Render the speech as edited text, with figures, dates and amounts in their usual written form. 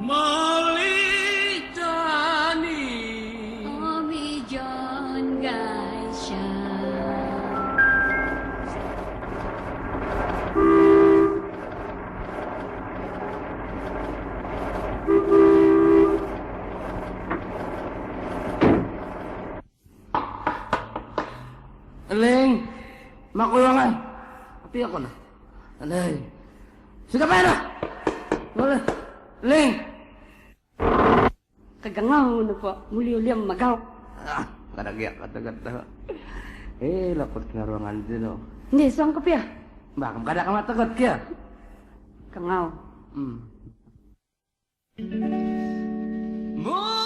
Malijani Omijon Gaisha Ling, makulungan. Tapi ako na. Alay. Sige pa na. Wala. Ling. Kagangaw na po muli-uliam magaw. Kadagyak kata-kata. Lapot na ruangan din o. Hindi, suang ka piya. Bakam kada ka matagot kya. Kangaw. Hmm. Mo